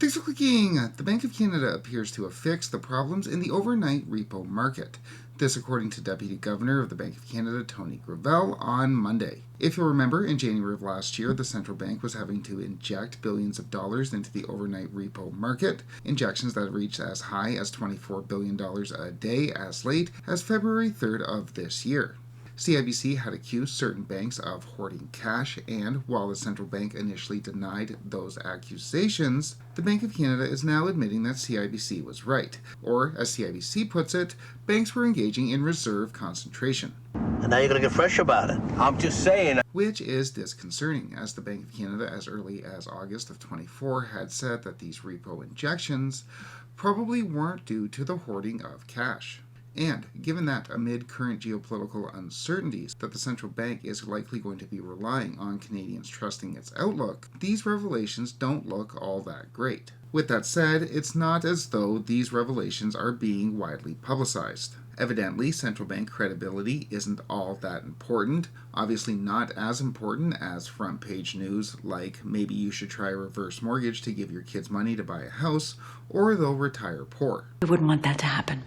Thanks for clicking. The Bank of Canada appears to have fixed the problems in the overnight repo market. This according to Deputy Governor of the Bank of Canada, Tony Gravel, on Monday. If you'll remember, in January of last year, the central bank was having to inject billions of dollars into the overnight repo market, injections that reached as high as $24 billion a day as late as February 3rd of this year. CIBC had accused certain banks of hoarding cash, and while the central bank initially denied those accusations, the Bank of Canada is now admitting that CIBC was right, or as CIBC puts it, banks were engaging in reserve concentration. And now you're going to get fresh about it. I'm just saying. Which is disconcerting, as the Bank of Canada as early as August of 24 had said that these repo injections probably weren't due to the hoarding of cash. And given that amid current geopolitical uncertainties that the central bank is likely going to be relying on Canadians trusting its outlook, these revelations don't look all that great. With that said, it's not as though these revelations are being widely publicized. Evidently, central bank credibility isn't all that important, obviously not as important as front page news like maybe you should try a reverse mortgage to give your kids money to buy a house, or they'll retire poor. I wouldn't want that to happen.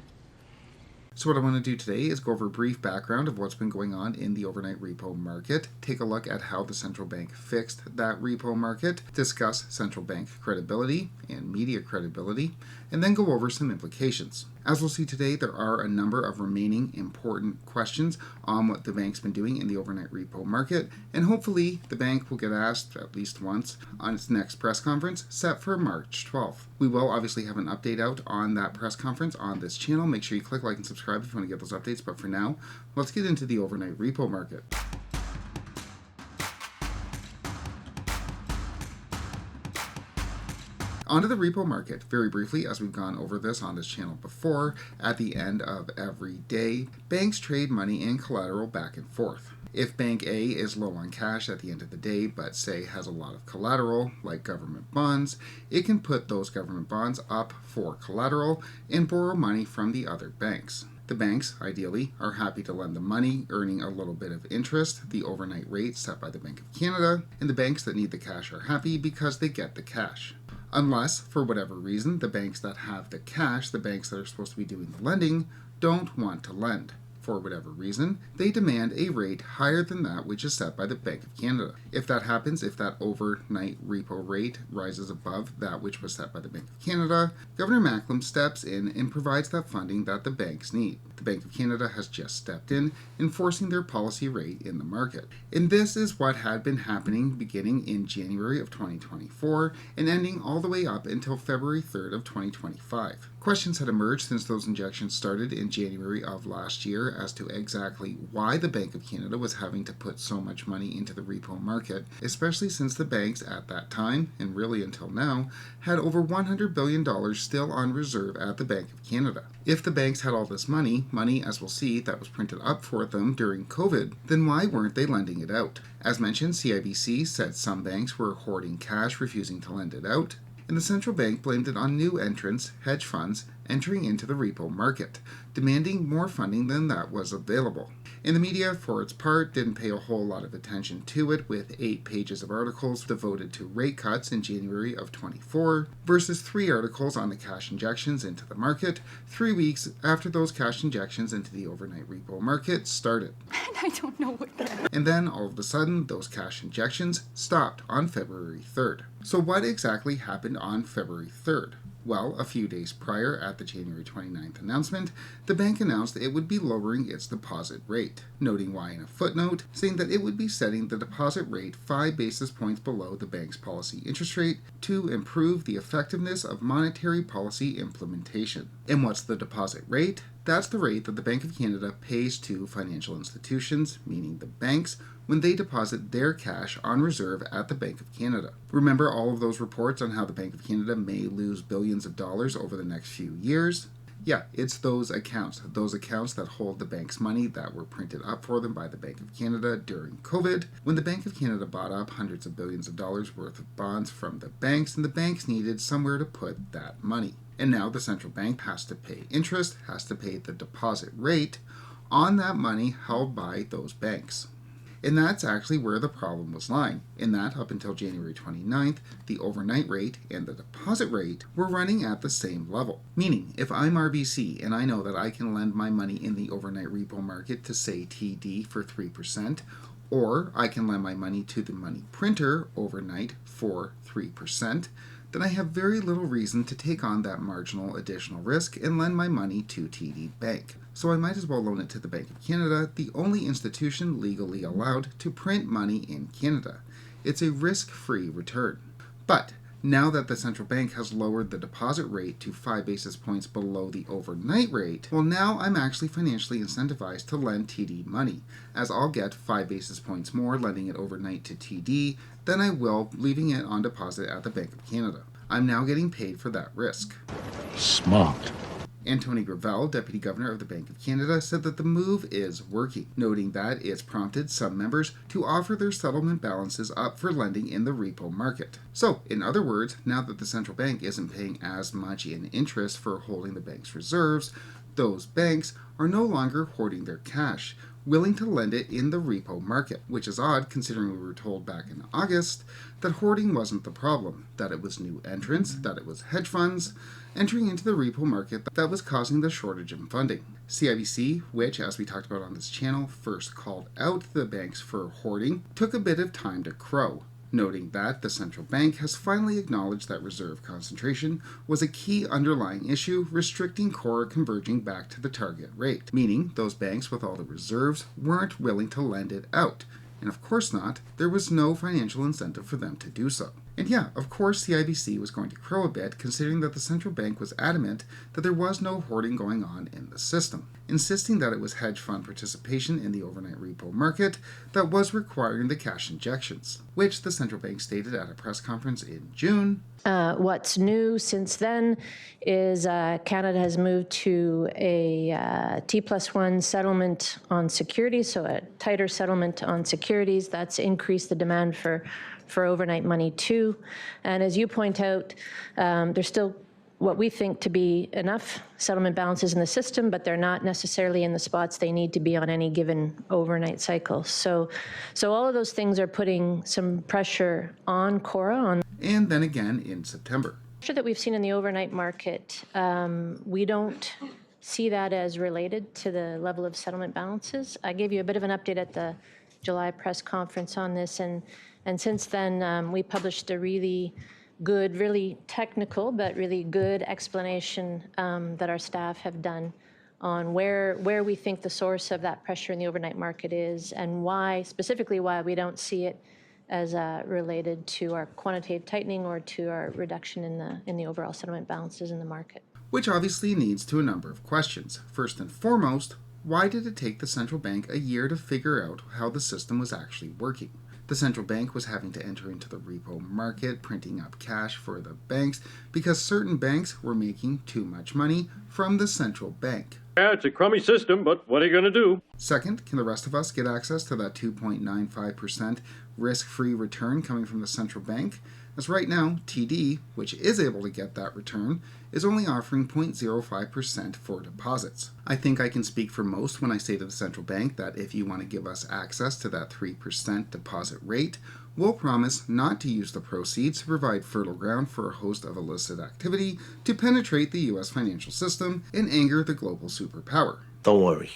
So what I want to do today is go over a brief background of what's been going on in the overnight repo market, take a look at how the central bank fixed that repo market, discuss central bank credibility and media credibility, and then go over some implications. As we'll see today, there are a number of remaining important questions on what the bank's been doing in the overnight repo market, and hopefully the bank will get asked at least once on its next press conference set for March 12th. We will obviously have an update out on that press conference on this channel. Make sure you click like and subscribe if you want to get those updates, but for now, let's get into the overnight repo market. Onto the repo market, very briefly, as we've gone over this on this channel before, at the end of every day, banks trade money and collateral back and forth. If Bank A is low on cash at the end of the day, but say has a lot of collateral, like government bonds, it can put those government bonds up for collateral and borrow money from the other banks. The banks, ideally, are happy to lend the money, earning a little bit of interest, the overnight rate set by the Bank of Canada, and the banks that need the cash are happy because they get the cash. Unless, for whatever reason, the banks that have the cash, the banks that are supposed to be doing the lending, don't want to lend. For whatever reason, they demand a rate higher than that which is set by the Bank of Canada. If that happens, if that overnight repo rate rises above that which was set by the Bank of Canada, Governor Macklem steps in and provides that funding that the banks need. The Bank of Canada has just stepped in, enforcing their policy rate in the market. And this is what had been happening beginning in January of 2024 and ending all the way up until February 3rd of 2025. Questions had emerged since those injections started in January of last year as to exactly why the Bank of Canada was having to put so much money into the repo market, especially since the banks at that time, and really until now, had over $100 billion still on reserve at the Bank of Canada. If the banks had all this money as we'll see, that was printed up for them during COVID, then why weren't they lending it out? As mentioned, CIBC said some banks were hoarding cash, refusing to lend it out, and the central bank blamed it on new entrants, hedge funds, entering into the repo market, demanding more funding than that was available. And the media, for its part, didn't pay a whole lot of attention to it, with 8 pages of articles devoted to rate cuts in January of 24, versus 3 articles on the cash injections into the market 3 weeks after those cash injections into the overnight repo market started. And I don't know what that is. And then, all of a sudden, those cash injections stopped on February 3rd. So what exactly happened on February 3rd? Well, a few days prior, at the January 29th announcement, the bank announced it would be lowering its deposit rate, noting why in a footnote, saying that it would be setting the deposit rate 5 basis points below the bank's policy interest rate to improve the effectiveness of monetary policy implementation. And what's the deposit rate? That's the rate that the Bank of Canada pays to financial institutions, meaning the banks, when they deposit their cash on reserve at the Bank of Canada. Remember all of those reports on how the Bank of Canada may lose billions of dollars over the next few years? Yeah, it's those accounts that hold the bank's money that were printed up for them by the Bank of Canada during COVID, when the Bank of Canada bought up hundreds of billions of dollars worth of bonds from the banks, and the banks needed somewhere to put that money. And now the central bank has to pay interest, has to pay the deposit rate on that money held by those banks. And that's actually where the problem was lying, in that up until January 29th, the overnight rate and the deposit rate were running at the same level. Meaning, if I'm RBC and I know that I can lend my money in the overnight repo market to say TD for 3%, or I can lend my money to the money printer overnight for 3%, then I have very little reason to take on that marginal additional risk and lend my money to TD Bank. So I might as well loan it to the Bank of Canada, the only institution legally allowed to print money in Canada. It's a risk-free return. But now that the central bank has lowered the deposit rate to 5 basis points below the overnight rate, well, now I'm actually financially incentivized to lend TD money, as I'll get 5 basis points more lending it overnight to TD than I will leaving it on deposit at the Bank of Canada. I'm now getting paid for that risk. Smart. Tony Gravel, Deputy Governor of the Bank of Canada, said that the move is working, noting that it's prompted some members to offer their settlement balances up for lending in the repo market. So, in other words, now that the central bank isn't paying as much in interest for holding the bank's reserves, those banks are no longer hoarding their cash, willing to lend it in the repo market, which is odd considering we were told back in August that hoarding wasn't the problem, that it was new entrants, that it was hedge funds entering into the repo market that was causing the shortage in funding. CIBC, which, as we talked about on this channel, first called out the banks for hoarding, took a bit of time to crow, noting that the central bank has finally acknowledged that reserve concentration was a key underlying issue restricting CORRA converging back to the target rate, meaning those banks with all the reserves weren't willing to lend it out. And of course not, there was no financial incentive for them to do so. And yeah, of course CIBC was going to crow a bit, considering that the central bank was adamant that there was no hoarding going on in the system, insisting that it was hedge fund participation in the overnight repo market that was requiring the cash injections, which the central bank stated at a press conference in June. What's new since then is Canada has moved to a T+1 settlement on securities, so a tighter settlement on securities. That's increased the demand for overnight money too. And as you point out, there's still what we think to be enough settlement balances in the system, but they're not necessarily in the spots they need to be on any given overnight cycle. So all of those things are putting some pressure on CORRA. And then again in September. Pressure that we've seen in the overnight market, we don't see that as related to the level of settlement balances. I gave you a bit of an update at the July press conference on this, and since then we published a really good, really technical, but really good explanation that our staff have done on where we think the source of that pressure in the overnight market is, and why, specifically why we don't see it as related to our quantitative tightening or to our reduction in the overall settlement balances in the market. Which obviously leads to a number of questions. First and foremost, why did it take the central bank a year to figure out how the system was actually working? The central bank was having to enter into the repo market, printing up cash for the banks, because certain banks were making too much money from the central bank. Yeah, it's a crummy system, but what are you going to do? Second, can the rest of us get access to that 2.95% risk-free return coming from the central bank? As right now, TD, which is able to get that return, is only offering 0.05% for deposits. I think I can speak for most when I say to the central bank that if you want to give us access to that 3% deposit rate, we'll promise not to use the proceeds to provide fertile ground for a host of illicit activity to penetrate the U.S. financial system and anger the global superpower. Don't worry.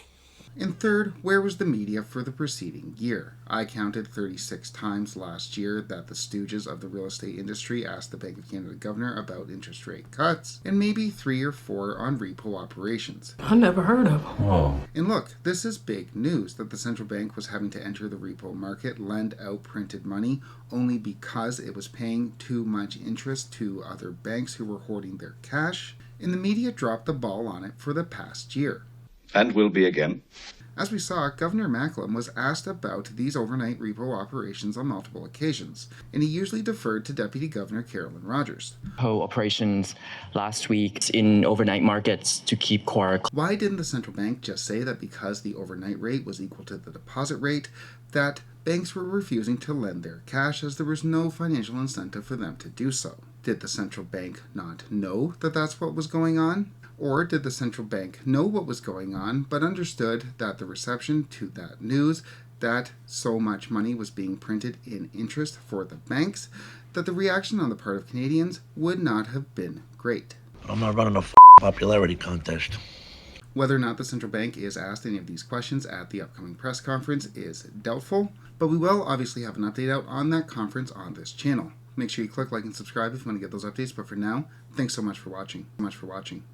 And third, where was the media for the preceding year? I counted 36 times last year that the stooges of the real estate industry asked the Bank of Canada governor about interest rate cuts, and maybe 3 or 4 on repo operations. I never heard of them. Oh. And look, this is big news that the central bank was having to enter the repo market, lend out printed money, only because it was paying too much interest to other banks who were hoarding their cash, and the media dropped the ball on it for the past year. And will be again. As we saw, Governor Macklem was asked about these overnight repo operations on multiple occasions, and he usually deferred to Deputy Governor Carolyn Rogers. Operations last week in overnight markets to keep CORRA. Why didn't the central bank just say that because the overnight rate was equal to the deposit rate, that banks were refusing to lend their cash as there was no financial incentive for them to do so? Did the central bank not know that that's what was going on? Or did the central bank know what was going on, but understood that the reception to that news that so much money was being printed in interest for the banks that the reaction on the part of Canadians would not have been great. I'm not running a popularity contest. Whether or not the central bank is asked any of these questions at the upcoming press conference is doubtful, but we will obviously have an update out on that conference on this channel. Make sure you click like and subscribe if you want to get those updates, but for now, thanks so much for watching.